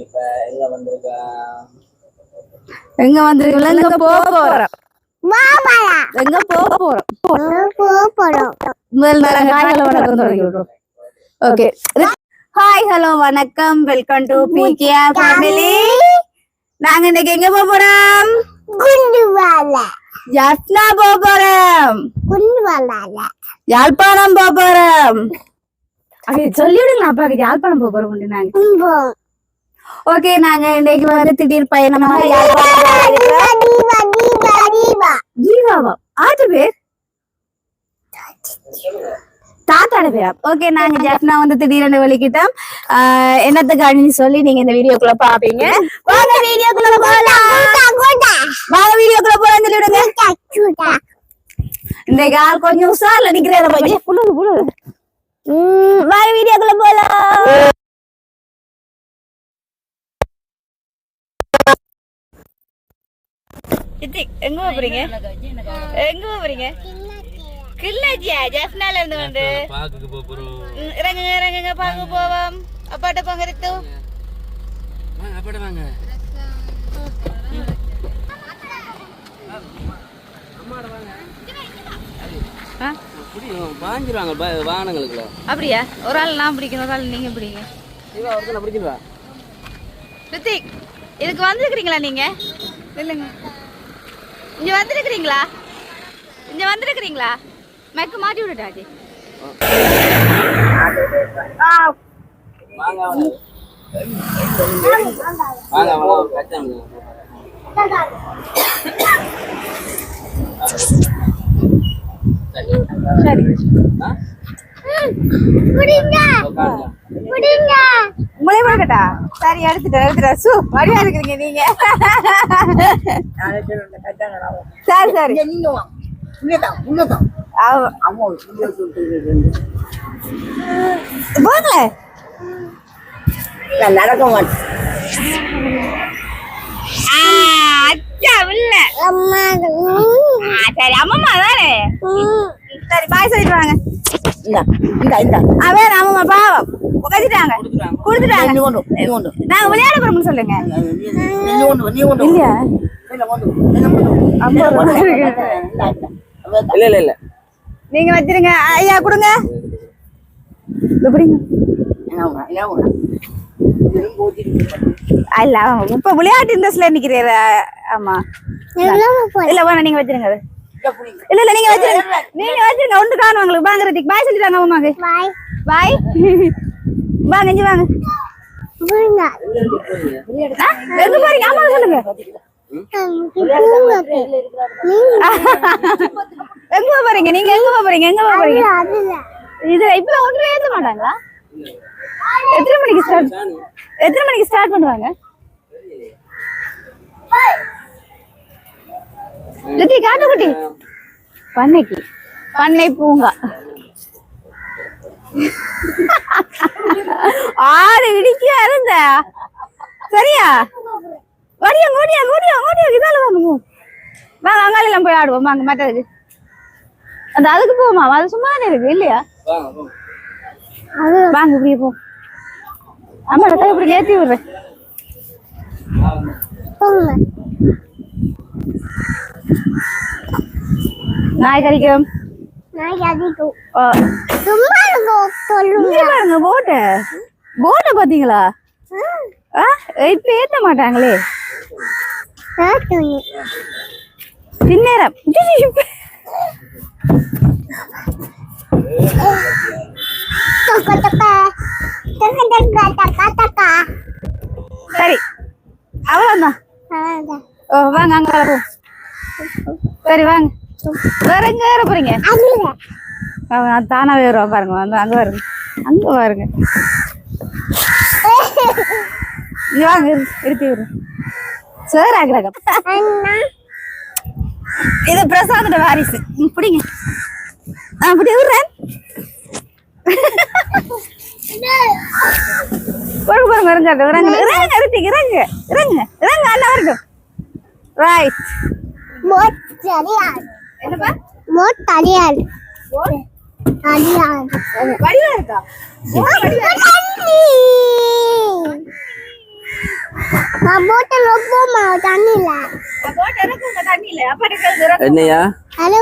இப்ப எங்க வந்திருக்கோம் எங்க போறோம் எங்க போறோம் முதல் நாள் ஹாய் ஹலோ வணக்கம் தொடங்கி விடுறோம். ஓகே ஹாய் ஹலோ வணக்கம் வெல்கம் டு பிகேஆர் ஃபேமிலி. நாங்க இன்னைக்கு எங்க போறோம்? குண்டுவால ஜாஸ்னா போறோம். குண்டுவால யாழ்ப்பாணம் போறோம். அங்க சொல்லி விடுங்க அப்பாக்கு யாழ்ப்பாணம் போறோம் நாங்க. ஓகே நாங்க இன்னைக்கு வந்து திடீர் பயணமாக ஜீவாவா ஆறு பேர் தாத்தாட பேரா? ஓகே நாங்க ஜாஸ்னா வந்து திடீர்னு வெளிக்கிட்டோம். என்னத்துக்கு அணின்னு சொல்லி நீங்க இந்த வீடியோக்குள்ள பாப்பீங்க. வாங்க வீடியோக்குள்ள போலாம் சொல்லி விடுங்க. இந்த கால் கொஞ்சம் உசார்ல நிக்கிறத பத்தி புழுது வாங்க வீடியோக்குள்ள போலாம். எங்க போறீங்க? கிள்ளாச்சியா ஜாஸ்னால இருந்து வந்து இறங்குங்க பாக்கு போவோம். அப்பாட்ட போங்க ரித்து. அப்பாட்ட வாங்க. வாகனங்களுக்கு அப்படியா? ஒரு ஆள் நான் பிடிக்கணும், ஒரு ஆள் நீங்க பிடிங்க. ரித்திக் இதுக்கு வந்திருக்கிறீங்களா நீங்க? இல்லைங்க இங்க வந்திருக்கிறீங்களா? மெக்கு மாட்டி விட்டுட்டாச்சு. சரி உங்களே பார்க்கட்டா? சரி எடுத்துட்டேன். சூ வழியா இருக்கிறீங்க நீங்க. சரி சரி போங்களே நடக்க மாட்டேன். சரி அம்மா தானே. சரி பாய் சொல்லிட்டு வாங்க. வேற அம்மா பாவம் உட்காந்துட்டாங்க கொடுத்துட்டாங்க. நாங்க விளையாட போறோம்னு சொல்லுங்க. இல்லையா இல்ல நீங்க வச்சிருங்க. ஐயா கொடுங்க. இல்ல இப்ப விளையாட்டு இன்ட்ரெஸ்ட்ல நிக்கிறீர. ஆமா இல்ல வேணா நீங்க வச்சிருங்க. இல்ல நீங்க வச்சிருங்க ஒன்று காணும் உங்களுக்கு. வாங்குறதுக்கு பாய் சொல்லிட்டாங்க அம்மாக்கு. பாய் வாங்க இங்க வாங்க. எங்க போறீங்க? ஆமா சொல்லுங்க. எங்க போறீங்க நீங்க? எங்க போறீங்க இது இப்ப ஒன்றும் ஏத்த மாட்டாங்களா? எத்தனை மணிக்கு ஸ்டார்ட் பண்ணுவாங்க? காட்டுக்குட்டி பண்ணை பூங்கா ஆறு இடிக்க இருந்த சரியா? இதால வாங்க அங்காலாம் போய் ஆடுவோம். வாங்க மற்றதுக்கு அந்த அதுக்கு போமா? அது சும்மா இருக்கு இல்லையா? வாங்க இப்படியே போ. ஆமா இப்படி ஏத்தி விடுறேன். நாய் கடிக்கும். போட்ட பாத்தீங்களா? இப்ப ஏத்த மாட்டாங்களே பின்னேரம். சரி அவ்வளவுதான். வாங்க அங்க போ. சரி வாங்க. வேற எங்க ஏற போறீங்க? தானாவே வருவா பாருங்க. அங்க பாருங்க வாங்க இருத்தி விடுறேன். சார் ஆகுறாங்க. இது பிரசாதோட வாரிசு. பிடிங்க. அப்படி விடுறேன். ரைட் போட்ட ரொம்பமா தண்ணில போட்ட இறக்குங்க தண்ணில அப்ப இறக்குங்க என்னையா அது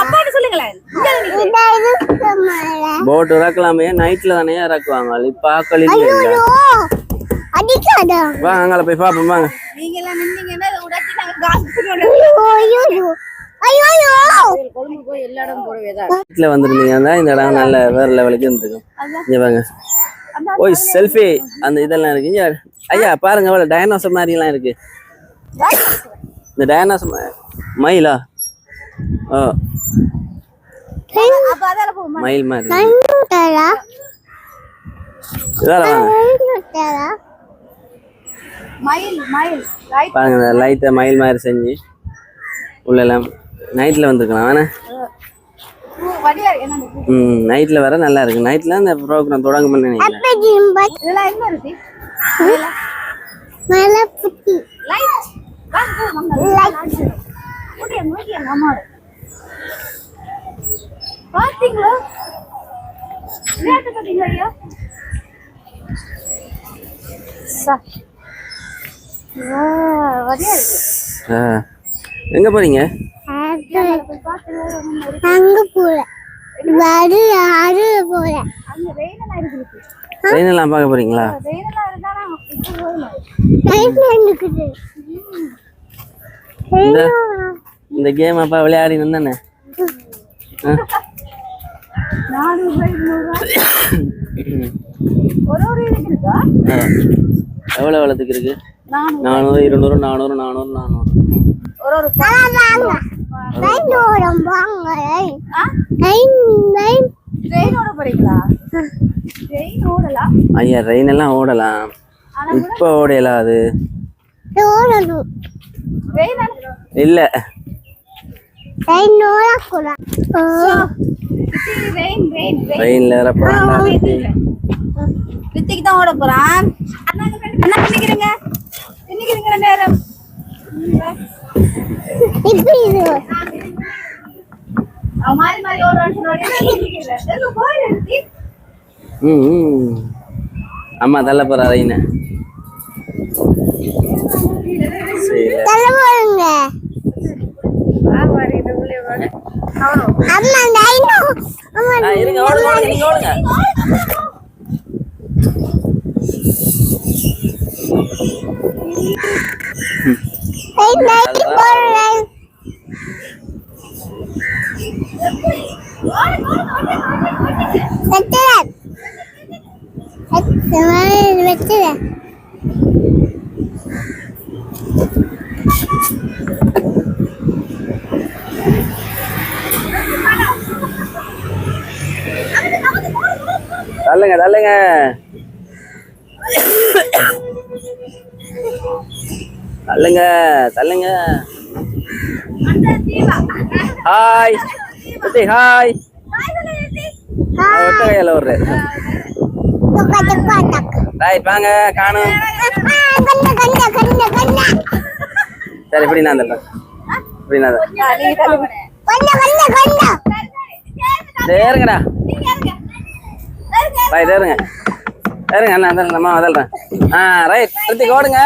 அப்பாட்ட சொல்லுங்களேன் போட் இறக்கலாமே நைட்ல தானே இறக்குவாங்க இப்ப ஆக்கள் இல்ல அடிக்காத வாங்க அங்கால போய் பாப்போம் வாங்க நீங்க எல்லாம் நின்னீங்கன்னா உடச்சி நாங்க காசு ஐயோ ஐயோ ஐயோ கொழும்பு போய் எல்லா இடம் போறவேதான் வீட்டுல வந்திருந்தீங்கன்னா இந்த இடம் நல்ல வேற லெவலுக்கு இருந்துக்கும் இங்க வாங்க ஓய் செல்ஃபி அந்த இதெல்லாம் இருக்கு இங்க ஐயா பாருங்க அவ்வளவு டைனோசர் மாதிரி எல்லாம் இருக்கு இந்த டைனோசர் மயிலா ஓ அப்ப அதால போமா மயில் மாதிரி நன்னுடா இதெல்லாம் வாங்க மயில் மயில் ரைட் பாருங்க லைட்டா மயில் மாதிரி செஞ்சு உள்ளெல்லாம் நைட்ல வந்துருக்கலாம் வேணா வடியா என்ன நைட்ல வர நல்லா இருக்கு நைட்ல அந்த ப்ரோக்ராம் தொடங்கும்னு நினைக்கிறேன் இதெல்லாம் என்ன இருக்கு மேல புட்டி லைட் வாங்க லைட் ஓகே ஓகே மாமா பாத்தீங்களா நேத்து பாத்தீங்களா ஐயா சா வடியா இருக்கு எங்க போறீங்க அங்க போற வரு யாரு போற அங்க ரெயினெல்லாம் இருக்கு ட்ரெயின் எல்லாம் பார்க்க போறீங்களா ரெயினெல்லாம் இருந்தா இப்ப போறோம் நைட்ல இருக்குது இந்த கேம் அப்பா விளையாடி வந்தானே ஒரு இருக்கா எவ்வளவு எவ்வளவுக்கு இருக்கு 400 200 400 400 400 ஒரு ட்ரெயினோட போறீங்களா ட்ரெயின் ஓடலாம் ஐயா ட்ரெயின் எல்லாம் ஓடலாம் இப்ப ஓடலாம் அது இல்ல ட்ரெயின்ல ரித்திக்கு தான் ஓட போறான் அண்ணா நிக்கிறீங்க நிக்கிறீங்க நேரம் மாறி மாறி அம்மா தள்ள போற ட்ரெயின் இருங்க ஓடுங்க நீங்க ஓடுங்க தள்ளுங்க தள்ளுங்க தள்ளுங்க தள்ளுங்க ஹாய் ஹாய் கையில ஒரு ரைட் வாங்க காணும் சரி இப்படி நான் தள்ளுறேன் இப்படி நான் ஏறுங்கடா ரைட் ஏறுங்க ஏறுங்க அண்ணா அதல் நம்ம அதல்றேன் ரைட் ரித்திக் ஓடுங்க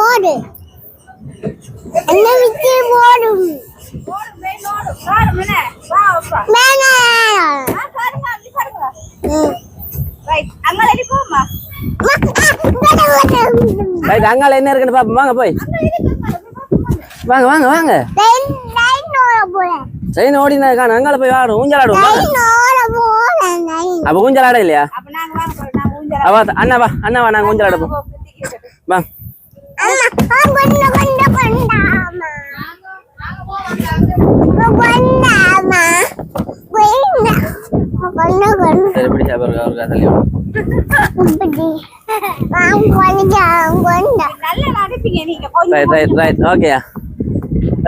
ஓடு என்ன விட்டு ஓடும் அங்கால என்ன இருக்குன்னு பாப்போம் வாங்க போய் வாங்க வாங்க வாங்க ட்ரெயின் ஓடினா காணும் அங்கால போய் ஆடும் ஊஞ்சல் ஆடுவோம் அப்ப ஊஞ்சல் ஆட இல்லையா அவ அண்ணா வா நாங்க ஊஞ்சல் ஆடுவோம் வா சரி இப்படி சாப்பிடுங்க அவருக்கு அதெல்லாம் ரைட் ரைட் ரைட் ஓகேயா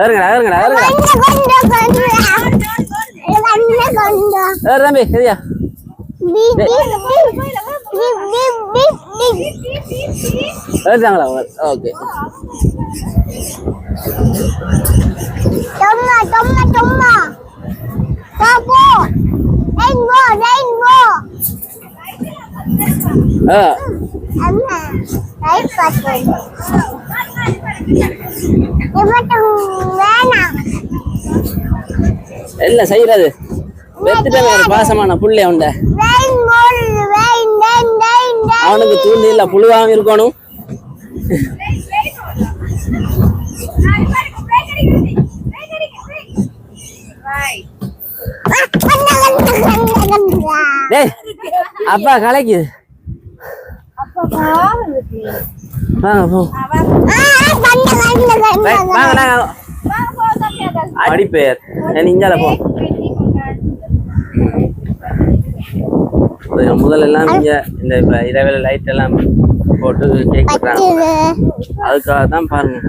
ஏறுங்கடா ஏறுங்கடா ஏறுங்கடா ஏறு தம்பி சரியா ஏறுதாங்களா ஓகே என்ன செய்யறது வெத்துட்டு பாசமான புள்ளை உண்ட அவனுக்கு தூண்டி இல்ல புழுவாம இருக்கணும் டேய் அப்பா கலைக்கு வாங்க போ வாங்க அடிப்பேர் இஞ்சால போ முதல்ல எல்லாம் இங்க இந்த இரவில் லைட் எல்லாம் போட்டு கேக் வெட்டுறாங்க அதுக்காக தான் பாருங்க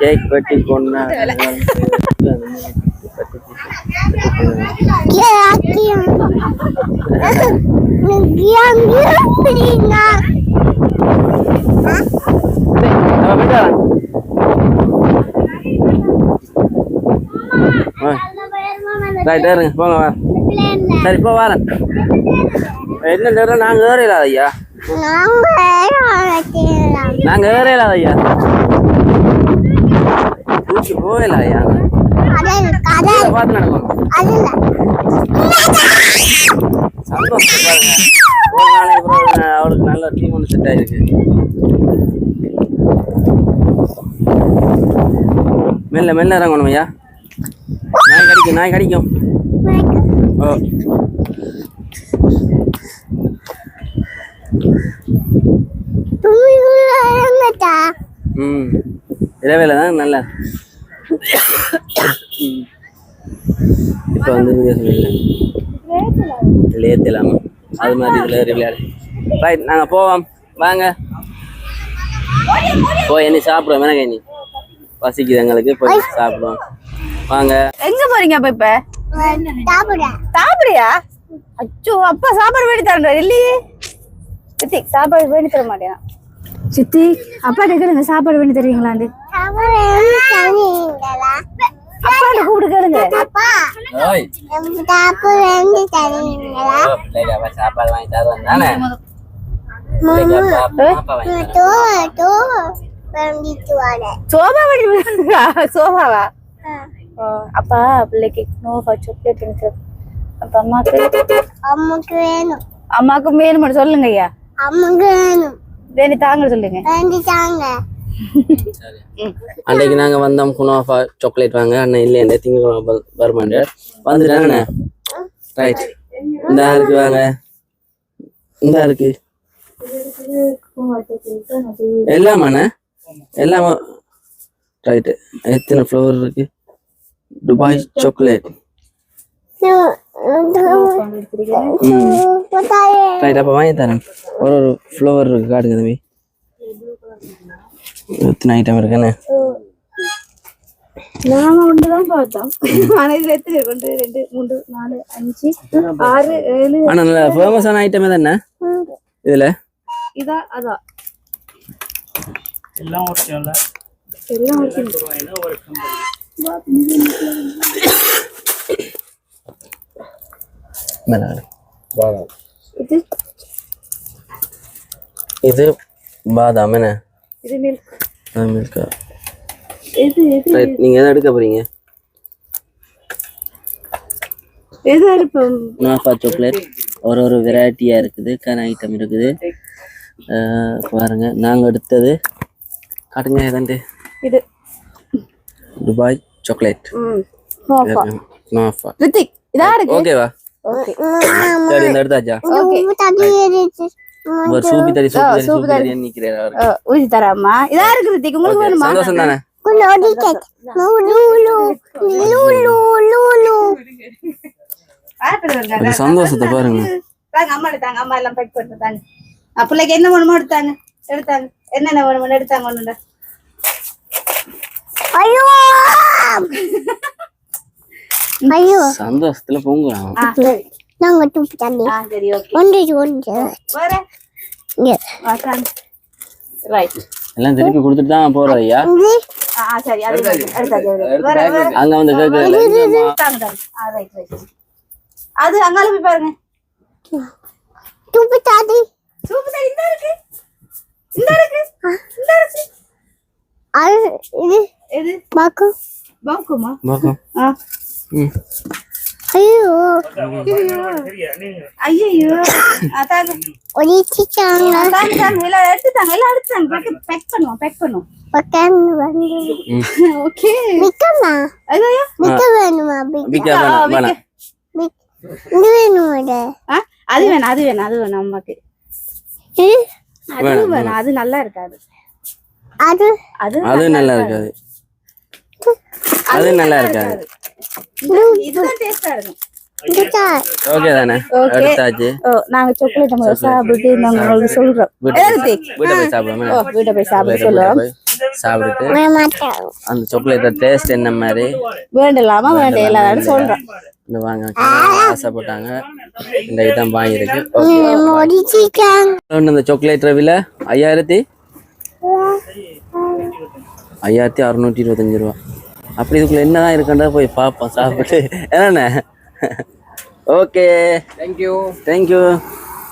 கேக் வெட்டி கொண்டு ரைட் ஏறுங்க போங்க வா சரி இப்போ வரேன் என்ன நேரம் நாங்க ஏறல ஐயா நாங்க ஏறல ஐயா போகல ஐயா பார்த்து நடக்கும் சந்தோஷம் பாருங்க ஒரு நாளைக்கு அப்புறம் அவருக்கு நல்ல டீம் ஒன்று செட் ஆயிருக்கு மெல்ல மெல்ல இறங்கணும் ஐயா நாய் கடிக்கும் ஓ இரவேல தான் நல்லா இப்போ வந்து லேத்தலாமா அது மாதிரி இதில் விளையாடு ரைட் நாங்கள் போவோம் வாங்க போய் என்ன சாப்பிடுவோம் எனக்கு நீ பசிக்குது எங்களுக்கு போய் சாப்பிடுவோம் வாங்க எங்க போறீங்க அப்ப இப்ப சாப்பிடுறியா அச்சோ அப்பா சாப்பாடு வேண்டி தரேன் இல்லையே சித்தி சாப்பாடு வேண்டி தர மாட்டேன் சித்தி அப்பா கேளுங்க சாப்பாடு வேண்டி தருவீங்களாண்டு அப்பா கூப்பிட்டு கேளுங்க சாப்பாடு வாங்கி தருவேன் தானே சோபா வேண்டி சோபாவா அப்பா பிள்ளைக்கு நோவா சாக்லேட் எனக்கு அப்ப அம்மாக்கு வேணும் அம்மாக்கு வேணும் சொல்லுங்க ஐயா அம்மாக்கு வேணும் வேண்டி தாங்க சொல்லுங்க அன்றைக்கு நாங்க வந்தோம் குனோஃபா சாக்லேட் வாங்க அண்ணன் இல்லையே திங்கக்கிழமை வருமாண்டு வந்துட்டாங்கண்ணே ரைட் இந்த இருக்கு வாங்க இந்த இருக்கு எல்லாமாண்ணே எல்லாமா ரைட்டு எத்தனை ஃப்ளவர் இருக்கு துபாய் சாக்லேட் ரைட் அப்போ வாங்கி தரேன் ஒரு ஃப்ளவர் இருக்கு காட்டுங்க தம்பி எத்தனை ஐட்டம் இருக்குன்னு நாம ஒன்றுதான் பார்த்தோம் ஆனா இதுல எத்தனை இருக்கு 2 3 4 5 6 7 ஆனா நல்ல ஃபேமஸான ஐட்டமே தானே இதுல இதான் அதான் எல்லாம் ஓகேல எல்லாம் ஓகே இது பாதாம் என்ன இது மில்க் இது ரைட் நீங்க எதை எடுக்க போறீங்க எது எடுப்போம் குனாஃபா சாக்லேட் ஒரு வெரைட்டியா இருக்குது கன ஐட்டம் இருக்குது பாருங்க நாங்க எடுத்தது காட்டுங்க எதாண்டு இது துபாய் சாக்லேட் குனாஃபா ரித்திக் இதா இருக்கு ஓகேவா ஓகே சரி இந்த எடுத்தாச்சா ஓகே ஒரு சூப்பி தரி நிக்கிறேன் அவரு. ஊதி தரமா இதா இருக்கு ரித்திக் உங்களுக்கு வேணுமா சந்தோஷம் தானே சந்தோஷத்தை பாருங்க தாங்க அம்மா எடுத்தாங்க அம்மா எல்லாம் பேக் பண்ணி தாங்க பிள்ளைக்கு என்ன வேணுமோ எடுத்தாங்க என்னென்ன வேணுமோ எடுத்தாங்க ஒண்ணுண்டா ஐயோ ஐயோ சந்தோஷத்துல பொங்க நாங்க டூப் தண்ணி சரி ஓகே வர ரைட் எல்லாம் திருப்பி கொடுத்துட்டு தான் போறோம் ஐயா சரி அது அங்க வந்து அது அங்கால போய் பாருங்க டூப் தண்ணி இந்த இருக்கு அது இது பாக்குமா ஐயோ அதான் பேக் பண்ணுவோம் ஓகே அது வேணும் அம்மாக்கு அது நல்லா இருக்காது அது நல்லா இருக்காது அது நல்லா இருக்காது இதுதான் டேஸ்டா இருக்கும் ஓகே தானே எடுத்தாச்சு நாங்க சாக்லேட் சாப்பிட்டு நாங்க உங்களுக்கு சொல்றோம் வீட்டை போய் சாப்பிட சொல்லுவோம் சாப்பிட்டு அந்த சாக்லேட் டேஸ்ட் என்ன மாதிரி வேண்டலாமா வேண்டாம் சொல்றோம் இந்த வாங்க ஆசைப்பட்டாங்க இந்த இதான் வாங்கியிருக்கு இந்த சாக்லேட் விலை 5625 ரூபா அப்படி இதுக்குள்ள என்னதான் இருக்குன்றத போய் பார்ப்போம் சாப்பிட்டு என்னண்ணே ஓகே தேங்க்யூ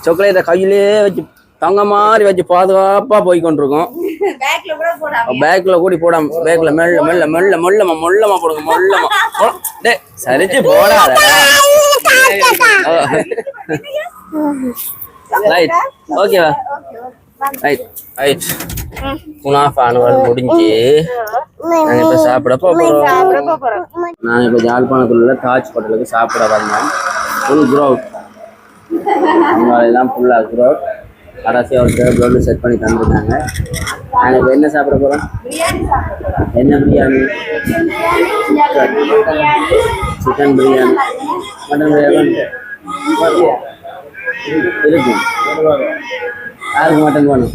சாக்லேட்டை கையிலே வச்சு தங்க மாதிரி வச்சு பாதுகாப்பா போய் கொண்டிருக்கோம் பேக்ல கூடி போடாம பேக்ல மொல்லமா போடுங்க டே சரிச்சு போடாத ரைட் ஓகேவா ரைட் குனாஃபா அனுவல் முடிஞ்சு நாங்க இப்ப சாப்பிட போறோம் நாங்க இப்ப யாழ்ப்பாணத்துல தாஜ் ஹோட்டலுக்கு சாப்பிட வந்தோம் ஃபுல் க்ரௌட் எல்லாம் ஃபுல்லா க்ரௌட் கடைசியா ஒரு டேபிள் செட் பண்ணி தந்துருக்காங்க நாங்க இப்ப என்ன சாப்பிட போறோம் என்ன பிரியாணி சிக்கன் பிரியாணி மட்டன் பிரியாணி இருக்கும் யாருக்கு மட்டன் வேணும்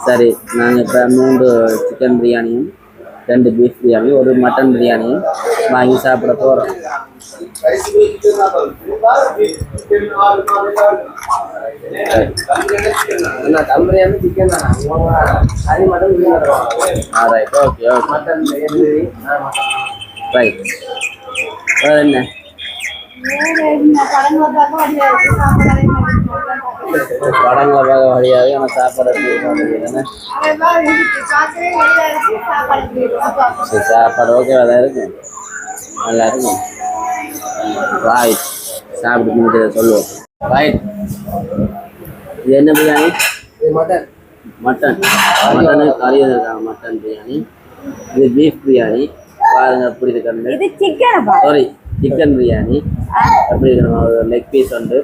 சரி நாங்கள் இப்போ 3 சிக்கன் பிரியாணியும் 2 பீஃப் பிரியாணியும் 1 மட்டன் பிரியாணியும் வாங்கி சாப்பிட போகிறோம் தம் பிரியாணி சிக்கன் தானே mutton right okay okay mutton right வேறு என்ன படங்களை பார்க்க வழியாக எனக்கு சாப்பாடு ஓகேவா தான் இருக்கும் நல்லா இருக்கும் ரைட் சாப்பிட்டு முடிச்சதை சொல்லுவோம் ரைட் இது என்ன பிரியாணி மட்டன் மட்டனு கறி இருக்காங்க மட்டன் பிரியாணி இது பீஃப் பிரியாணி பாருங்க எப்படி இருக்கு சாரி சிக்கன் பிரியாணி எப்படி இருக்கணும் லெக் பீஸ் உண்டு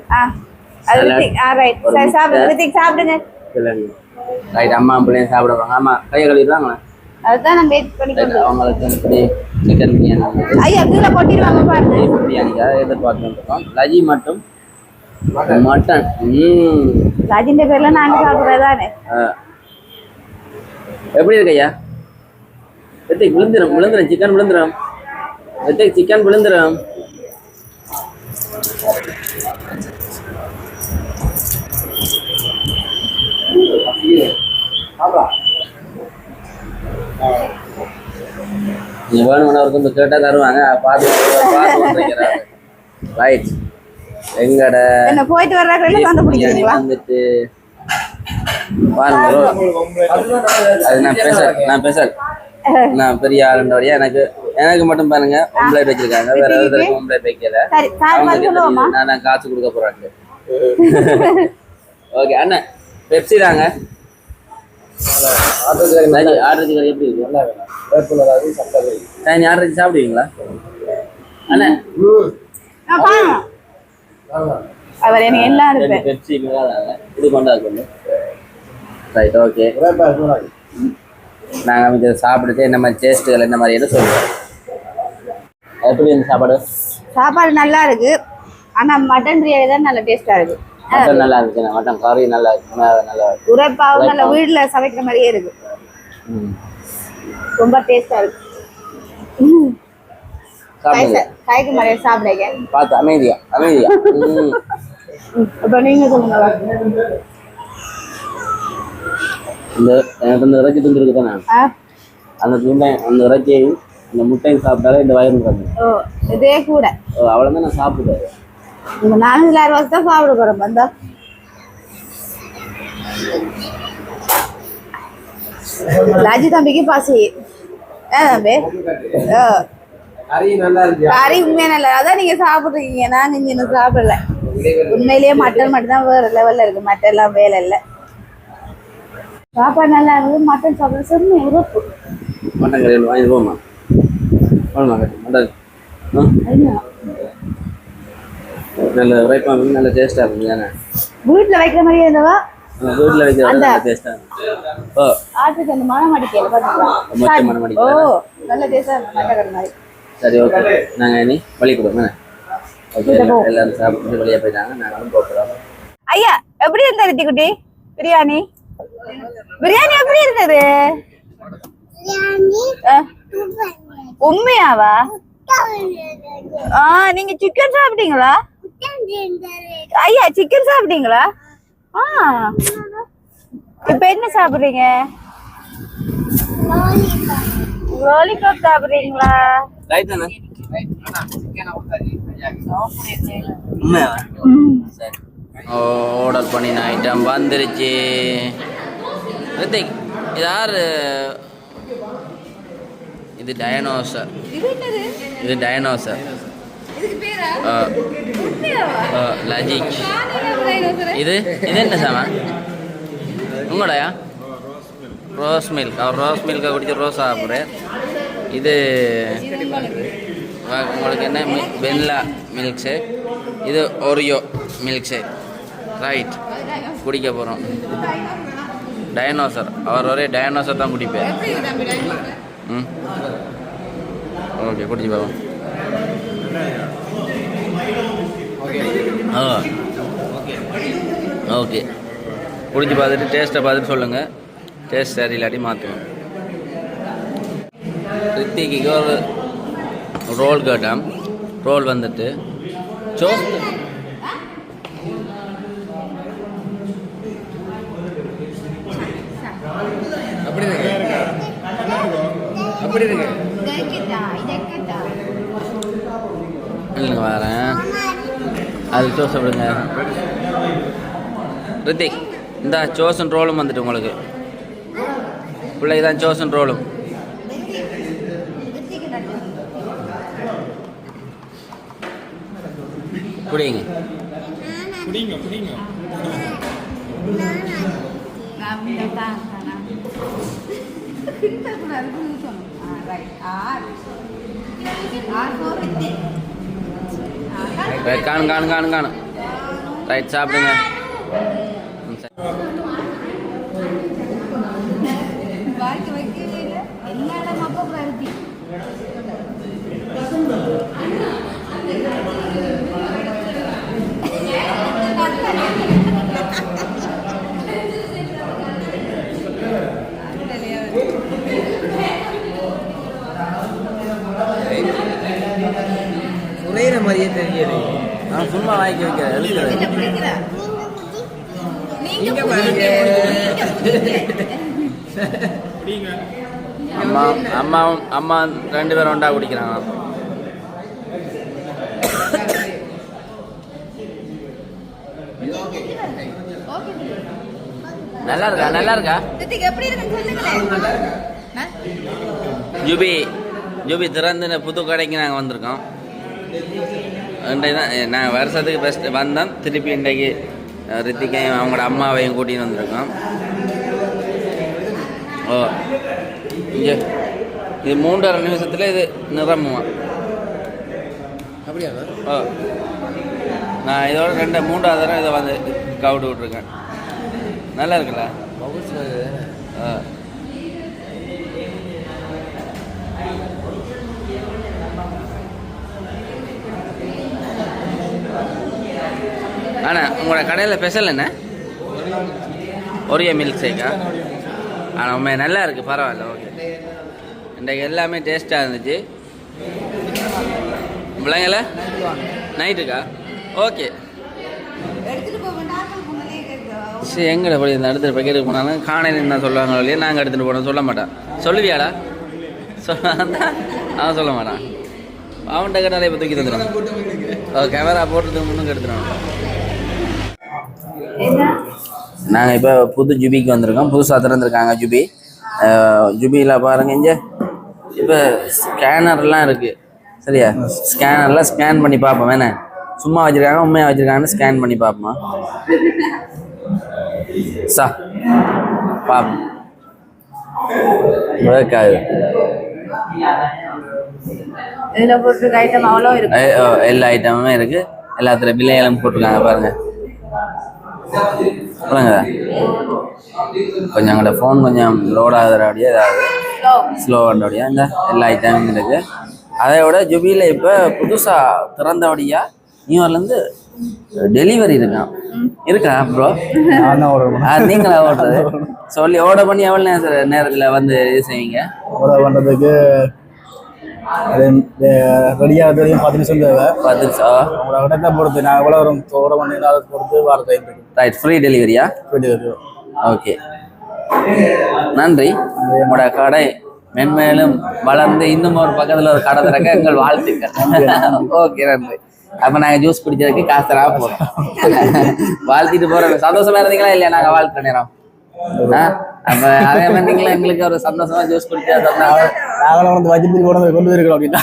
ரைட் அம்மா பிள்ளைங்க சாப்பிடுவாங்க ஆமா கையை கழுவிடுவாங்களா அவங்களுக்கு இப்படி சிக்கன் பிரியாணி பிரியாணிக்காக எதிர்பார்த்துருக்கோம் லஜி மட்டும் மட்டன் பேர்ல நாங்க சாப்பிடுறதானே எப்படி இருக்கு ஐயா விழுந்துரும் சிக்கன் விழுந்துரும் சிக்கன் விழுந்துரும் நீ வேணும்னு கேட்டா தருவாங்க பார்த்து ரைட் எங்கட போயிட்டு வர்றாங்க வந்துட்டு பாருங்க அது நான் பேசல் நான் பெரிய ஆளுடைய எனக்கு மட்டும் பாருங்க ஆம்லேட் வச்சிருக்காங்க வேற எதுவும் ஆம்லேட் வைக்கல நான் காசு கொடுக்க போறாங்க ஓகே அண்ணன் பெப்சி தாங்க ஆர்டர் எப்படி இருக்கு ஆர்டர் சாப்பிடுவீங்களா அண்ணா அவர் எனக்கு எல்லாம் இருக்கு பெப்சி இது கொண்டாது ரைட் ஓகே நாங்கள் இதை சாப்பிட்டுட்டு என்ன மாதிரி டேஸ்ட்டுகள் என்ன மாதிரி எது சொல்லுவோம் எப்படி இந்த சாப்பாடு நல்லா இருக்கு ஆனா மட்டன் பிரியாணி தான் நல்ல டேஸ்டா இருக்கு மட்டன் நல்லா இருக்குண்ணா மட்டன் கறி நல்லா நல்லா உரைப்பாவும் நல்ல வீட்டுல சமைக்கிற மாதிரியே இருக்கு ரொம்ப டேஸ்டா இருக்கு காய்க்கு மாதிரியே சாப்பிடுங்க பார்த்து அமைதியா அப்ப நீங்க சொல்லுங்க இந்த எனக்கு இந்த இறைச்சி துண்டு இருக்கு தானே அந்த துண்டை அந்த இறைச்சியையும் இந்த முட்டையும் சாப்பிட்டாலே இந்த வயிறு ஓ இதே கூட அவ்வளோதான் நான் சாப்பிடுவேன் இந்த 4,000 வருஷம் தான் சாப்பிட போறோம் வந்தா லாஜி தம்பிக்கு பாசி தம்பி கறி உண்மையா நல்லா அதான் நீங்க சாப்பிடுறீங்க நாங்க இங்க இன்னும் சாப்பிடல உண்மையிலேயே மட்டன் மட்டும் தான் வேற லெவல்ல இருக்கு மட்டன் எல்லாம் வேலை இல்லை சாப்பாடு நல்லா இருக்குது மட்டன் சாப்பிட சொன்ன உறுப்பு மட்டன் கறி வாங்கி போமா மட்டன் நல்ல உரைப்பா நல்ல டேஸ்டா இருக்கு தானே வீட்டுல வைக்கிற மாதிரியே இருந்தவா வீட்டுல வைக்கிற நல்ல டேஸ்டா இருக்கு ஆட்டுக்கு அந்த மனம் அடிக்கல பாத்தீங்களா ஓ நல்ல டேஸ்டா இருக்கு மட்டன் மாதிரி சரி ஓகே நாங்கள் இனி வழி கொடுப்போம் ஓகே எல்லாரும் சாப்பிட்டு வெளியே போயிட்டாங்க நாங்களும் போகிறோம் ஐயா எப்படி இருந்தா ரித்தி குட்டி பிரியாணி பிரியாணி எப்படி இருந்தது உண்மையாவா நீங்க சிக்கன் சாப்பிட்டீங்களா ஐயா சிக்கன் சாப்பிட்டீங்களா இப்ப என்ன சாப்பிடுறீங்க லாலிபாப் சாப்பிடுறீங்களா ஆர்டர் பண்ணின ஐட்டம் வந்துருச்சு ரித்திக் இது யாரு இது டைனோசர் லஜிக் இது என்ன சாமான் உங்களோடயா ரோஸ் மில்க் அவர் ரோஸ் மில்கை குடிச்சு ரோஸ் சாப்பிட்றேன் இது உங்களுக்கு என்ன வெண்ணிலா மில்க் ஷேக் இது ஒரியோ மில்க் ஷேக் ரைட் குடிக்க போகிறோம் டைனோசர் அவர் ஒரே டைனோசர் தான் குடிப்பேன் ஓகே குடிச்சு பார்ப்போம் ஓகே குடிச்சு பார்த்துட்டு டேஸ்ட்டை பார்த்துட்டு சொல்லுங்கள் டேஸ்ட் சரி இல்லாட்டி மாற்றுவோம் ரித்திக்கு ஒரு ரோல் கேட்டான் ரோல் வந்துட்டு அப்படி இருக்கு இல்லைங்க வரேன் அது சோஸ் சாப்பிடுங்க ரித்திக் இந்த சோசன் ரோலும் வந்துட்டு உங்களுக்கு பிள்ளைக்கு தான் சோசன் ரோலும் குடிங்க காணும் ரைட் சாப்பிடுங்க மாதிரியே தெரியல நான் சும்மா வாங்கி வைக்கிறேன் அம்மா 2 பேரும் ஒண்டா குடிக்கிறாங்க நல்லா இருக்கா ஜூபி திறந்து புது கடைக்கு நாங்கள் வந்திருக்கோம் இன்றைக்கு தான் நாங்கள் வருஷத்துக்கு பெஸ்ட்டு வந்தோம் திருப்பி இன்றைக்கு ரித்திகையும் அவங்களோட அம்மாவையும் கூட்டின்னு வந்திருக்கோம் இங்கே இது 3.5 நிமிஷத்தில் இது நிரம்புவோம் ஓ நான் இதோட 3ஆவது தடவை இதை வந்து கவுட்டு விட்ருக்கேன். நல்லா இருக்குல்ல? அண்ணா உங்களோட கடையில் ஸ்பெஷல் என்ன? ஒரே மில்க் ஷேக்கா? ஆனால் உண்மை நல்லா இருக்குது, பரவாயில்ல. ஓகே, இன்றைக்கு எல்லாமே டேஸ்ட்டாக இருந்துச்சு. பிள்ளைங்கள நைட்டுக்கா? ஓகே சரி. எங்கட போய் இந்த இடத்துல பக்கெட்டுக்கு போனாலும் காணையில் தான் சொல்லுவாங்க இல்லையா? நாங்கள் எடுத்துகிட்டு போனோம் சொல்ல மாட்டான். சொல்லுவியாடா? அவன் சொல்ல மாட்டான். அவன்கிட்ட கேட்டாலே இப்போ தூக்கி தந்துடுவான். கேமரா போட்டுறதுக்கு முன்னுக்கு எடுத்துடுவான். நாங்கள் இப்போ புது ஜுபிக்கு வந்திருக்கோம். புதுசாக திறந்துருக்காங்க ஜுபி. ஜுபியில் பாருங்க, இங்கே இப்போ ஸ்கேனர்லாம் இருக்குது. சரியா? ஸ்கேனரில் ஸ்கேன் பண்ணி பார்ப்போம். வேணே சும்மா வச்சுருக்காங்க உண்மையாக வச்சுருக்காங்கன்னு ஸ்கேன் பண்ணி பார்ப்போமா? பார்ப்போம். எல்லா ஐட்டமுமே இருக்குது. எல்லாத்துல பிள்ளைகளும் போட்டிருக்காங்க பாருங்க. சொல்லுங்க, கொஞ்சம் எங்களோட ஃபோன் கொஞ்சம் லோட் ஆகுறபடியே ஏதாவது ஸ்லோ பண்ணுறபடியா இந்த எல்லா ஐட்டமும் இருக்குது. அதை விட ஜுபியில் இப்போ புதுசாக திறந்தபடியா நியூயார்லேருந்து டெலிவரி இருக்கா ப்ரோ? நீங்களா ஓடுறது? சொல்லி ஆர்டர் பண்ணி எவ்வளோ நேரத்தில் வந்து இது செய்வீங்க? ஆர்டர் பண்ணுறதுக்கு ரெடியாக 10 நிமிஷம் தேவை. 10 நிமிஷம் உங்களோட இடத்தை பொறுத்து நான் எவ்வளோ வரும் ஆர்டர் பண்ணி அதை பொறுத்து வர டைம் இருக்கு. ரைட், ஃப்ரீ டெலிவரியா? Free delivery. ஓகே, நன்றி. உங்களோட கடை மென்மேலும் வளர்ந்து இன்னும் ஒரு பக்கத்தில் ஒரு கடை திறக்க எங்கள் வாழ்த்துக்கள். ஓகே, நன்றி. அப்போ நாங்கள் ஜூஸ் குடிச்சதுக்கு காசு தரா போகிறோம். வாழ்த்திட்டு போகிறோம். சந்தோஷமா இருந்தீங்களா இல்லையா? நாங்கள் வாழ்க்கை நேரம் அப்போ அதே மாதிரி நீங்களும் எங்களுக்கு ஒரு சந்தோஷமா ஜூஸ் குடிச்சா நாங்களும் வந்து வச்சிட்டு கொண்டு போயிருக்கோம் அப்படின்னா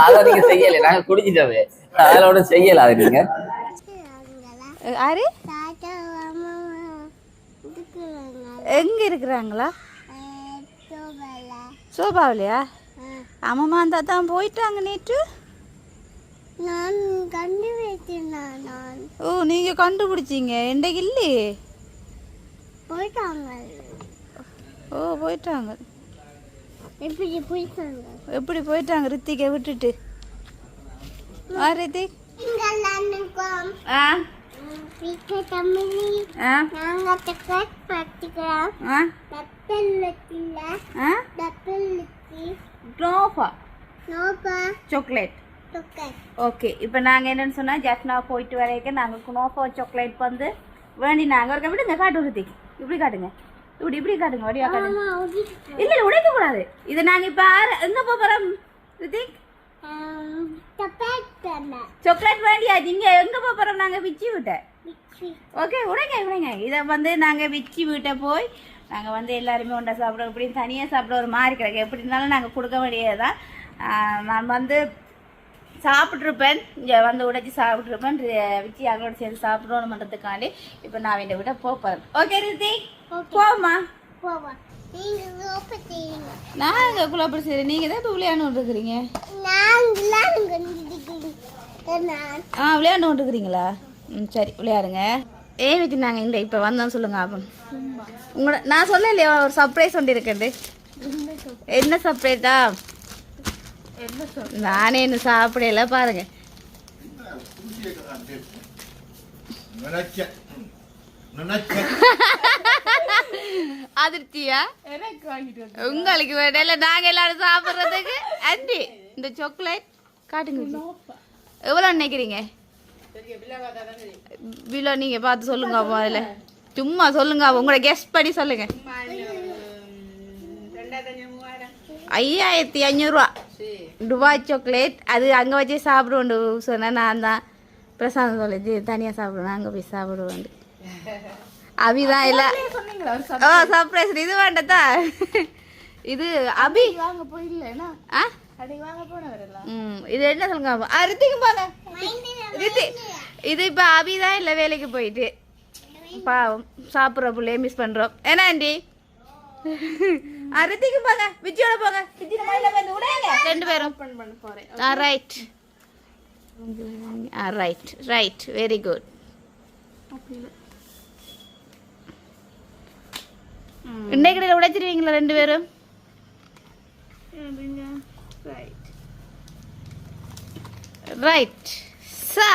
அதை நீங்கள் செய்யலை. நாங்கள் குடிச்சிட்டோமே, அதோட செய்யலை. அது நீங்கள் எங்க இருக்கிறாங்களா? சோபாவிலையா? அம்மா அந்த தான் போயிட்டாங்க நேற்று. நான் கண்டுபிடிச்சேன். ஓ, நீங்க கண்டுபிடிச்சீங்க? இன்றைக்கு இல்லையே. போயிட்டாங்க. ஓ, போயிட்டாங்க. எப்படி போயிட்டாங்க? ரித்திகை விட்டுட்டு. ரித்திக் சாக்லேட். ஓகே, இப்போ நாங்கள் என்னன்னு சொன்னால் ஜஃப்னா போயிட்டு வரைக்கும் நாங்கள் குனோஃபா சாக்லேட் வந்து வேண்டி நாங்கள் இருக்க விடுங்க. காட்டு ரித்திக், இப்படி காட்டுங்க. இப்படி காட்டுங்க. வடிவா காட்டுங்க. இல்லை உடைக்கக்கூடாது. இதை நாங்கள் இப்போ எங்கே போகிறோம் ரித்திக்? சாக்லேட் வேண்டியா? இங்கே எங்கே போகிறோம்? நாங்கள் விச்சி விட்டேன். ஓகே, உடைங்க. இதை வந்து நாங்கள் விச்சி வீட்டை போய் நாங்கள் வந்து எல்லாருமே ஒன்றா சாப்பிடுவோம். இப்படி தனியாக சாப்பிட ஒரு மாதிரி கிடைக்கும். எப்படி இருந்தாலும் நாங்கள் கொடுக்க வேண்டியதுதான். நான் வந்து சாப்பிட்ருப்பேன், இங்கே வந்து உடைச்சி சாப்பிட்ருப்பேன். விச்சி அவங்களோட சேர்ந்து சாப்பிடணும் பண்ணுறதுக்காண்டி இப்போ நான் வேண்டிய விட போகிறேன். ஓகே ரித்தி, போமா நாங்கள் குழப்படி சரி. நீங்கள் தான் இப்போ விளையாண்டு இருக்கிறீங்க. விளையாண்டு இருக்கிறீங்களா? சரி, விளையாடுங்க. ஏன் வச்சு நாங்கள் இந்த இப்போ வந்தோன்னு சொல்லுங்க. அப்போ உங்களோட நான் சொல்ல இல்லையா ஒரு சர்ப்ரைஸ் ஒன்று இருக்குது. என்ன சர்ப்ரைஸா? நானே என்ன சாப்பிடல பாருங்க. அதிர்ச்சியா? உங்களுக்கு வேணால நாங்க எல்லாரும் சாப்பிடுறதுக்கு. ஆண்டி, இந்த சாக்லேட் காட்டுங்க. எவ்வளோ நினைக்கிறீங்க? பிலோ நீங்க பார்த்து சொல்லுங்க. அதில் சும்மா சொல்லுங்க. உங்களோட கெஸ்ட் படி சொல்லுங்க. 5500 ரூபா துபாய் சாக்லேட். அது அங்கே வச்சு சாப்பிடுவோம் சொன்னேன். நான் தான் பிரசாந்தம் சொல்லிச்சு தனியாக சாப்பிடுவேன். அங்கே போய் சாப்பிடுவேன். அபிதான் இல்லை. ஓ, சர்ப்ரைஸ். இது வேண்டதா? இது அபி வாங்க போயிடல. இது என்ன சொல்லுங்க? ரித்திக்கு போங்க. ரித்தி, இது இப்போ அபிதான் இல்லை, வேலைக்கு போயிட்டு பாவம் சாப்பிட்ற பிள்ளைய மிஸ் பண்ணுறோம். ஏன்னா ஆண்டி? ரித்திக்கு போங்க, விஜயோட போங்க. 2 பேரும். Right. Right right very good. இன்னைக்கு கடையில் உடைச்சிருவீங்களா 2 பேரும்? ரைட் ரைட் சா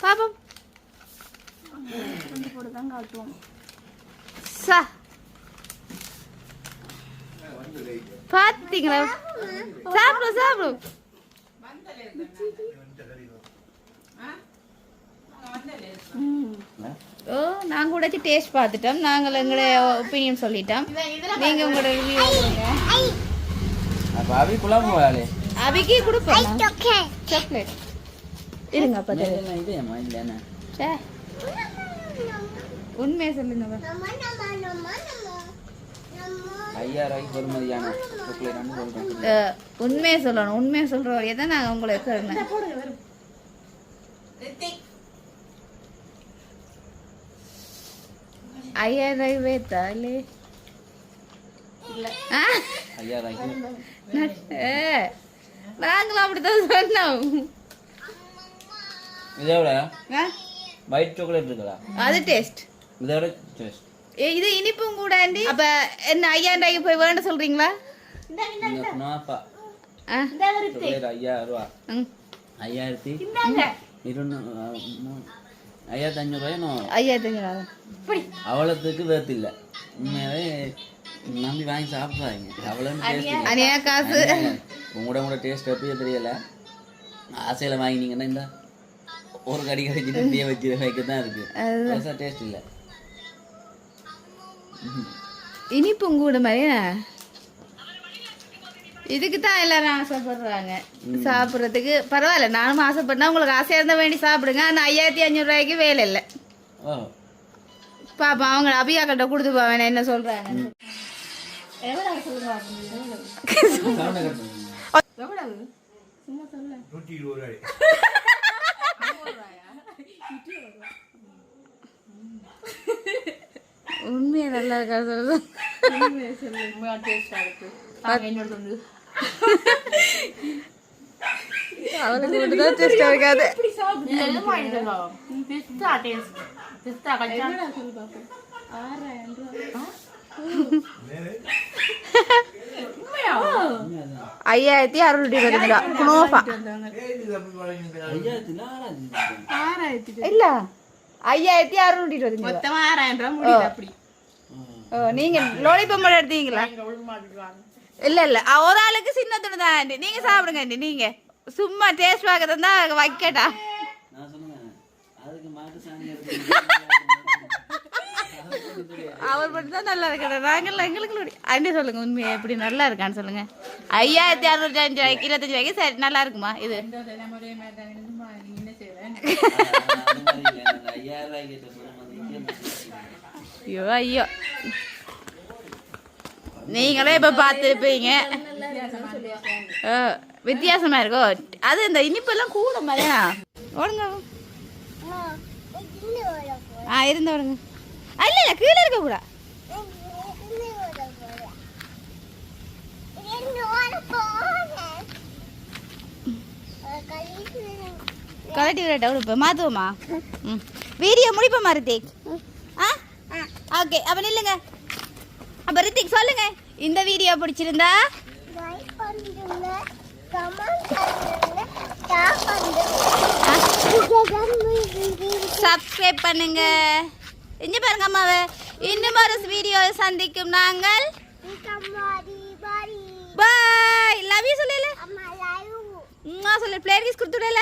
பாப்போம். சா பாத்தீங்களா? சாப்பிடும் சாப்பிடும். ஓ நாங்க உடைச்சு டேஸ்ட் பார்த்துட்டோம். நாங்கள் எங்களுடைய ஒப்பீனியன் சொல்லிட்டோம். நீங்க உங்களோட ரிவ்யூ கொடுங்க. அப்ப அபி குலாம் போயாலே அபிக்கு கொடுப்போம் சாக்லேட். இருங்க அப்ப தெரியும். இது ஏமா இல்லைன்னா சே உண்மையை சொல்லுங்க. நம்ம நம்ம நம்ம நம்ம நம்ம 5000 ரூபாய்க்கு பொறுமதியான சாக்லேட் சொல்றேன். உண்மையை சொல்லணும். உண்மையை சொல்றோம். எதை நாங்கள் உங்களை கேட்கணும். 5000 ரூபாய் வேத்தாலே 5000 ரூபாய்க்கு நாங்களும் அப்படித்தான் சொன்னோம். இதோட ஒயிட் சாக்லேட் இருக்குதா? அது டேஸ்ட். இதோட டேஸ்ட். இது இனிப்பும் கூட ஆண்டி. அப்ப என்ன 5000 ரூபாய்க்கு போய் வேண்ட சொல்றீங்களா? நோப்பா ஆ சாக்லேட் 5000 ரூபாய். 5000 இந்தாங்க 5500 ரூபாய். 5500 அவ்வளோத்துக்கு வேர்த்து இல்லை. உண்மையாவே நம்பி வாங்கி சாப்பிட்றாங்க. அவ்வளோ டேஸ்ட் அனியா காசு. உங்களோட டேஸ்ட் எப்பயே தெரியல. ஆசையில் வாங்கினீங்கன்னா இந்த ஒரு கடி கடிச்சிட்டு இப்படியே வச்சு வைக்க தான் இருக்கு. டேஸ்ட் இல்லை. இனிப்பும் கூட மாதிரியா? இதுக்கு தான் எல்லாரும் ஆசைப்படுறாங்க சாப்பிட்றதுக்கு. பரவாயில்ல, நானும் ஆசைப்பட்டா உங்களுக்கு ஆசையாக இருந்தால் வேண்டி சாப்பிடுங்க. ஆனால் 5500 ரூபாய்க்கு வேலை இல்லை. பாப்பா அவங்க அபியா கிட்ட கொடுத்து போவேன் என்ன சொல்றாங்க. எவ்வளவு உண்மையா நல்லா இருக்கா சொல்லுங்க. அவளுக்கு மட்டும்தான் டேஸ்டா இருக்காது. ஐயாயிரத்தி 620 குனோஃபா இல்ல 5620 மொத்தமா 6000 முடியுது. அப்படி நீங்க லோலிபம் எடுத்தீங்களா? இல்ல இல்ல ஒரு ஆளுக்கு சின்ன துணி தான் ஆண்டி. நீங்க சாப்பிடுங்க ஆண்டி. நீங்க சும்மா டேஸ்ட் பார்க்க தான் வைக்கட்டா. அவர் மட்டும் தான் நல்லா இருக்கா? நாங்கள் எங்களுக்கு ஆண்டி சொல்லுங்க உண்மையை எப்படி நல்லா இருக்கான்னு சொல்லுங்க. 5605 ரூபாய்க்கு 25 ரூபாய்க்கு சரி நல்லா இருக்குமா இது? ஐயோ ஐயோ நீங்களே இப்ப பார்த்துருப்பீங்க. வித்தியாசமா இருக்கோ? அது இந்த இனிப்பெல்லாம் கூட மாதிரியா ஓடுங்க. இருந்து ஓடுங்க. இல்ல இல்ல கீழே இருக்க கூட கலட்டி விடட்டா உடுப்பு மாத்துவோமா? வீடியோ முடிப்போமா ரித்திக்? ஓகே அப்ப நில்லுங்க. அப்ப ரித்திக் சொல்லுங்க, இந்த வீடியோ பிடிச்சிருந்தா சப்ஸ்கிரைப் பண்ணுங்க. இங்க பாருங்க அம்மாவை. இன்னும் ஒரு வீடியோ சந்திக்கும் நாங்கள். பாய். லவ் யூ சொல்லல. அம்மா சொல்லு. Player kiss கொடுத்துடல.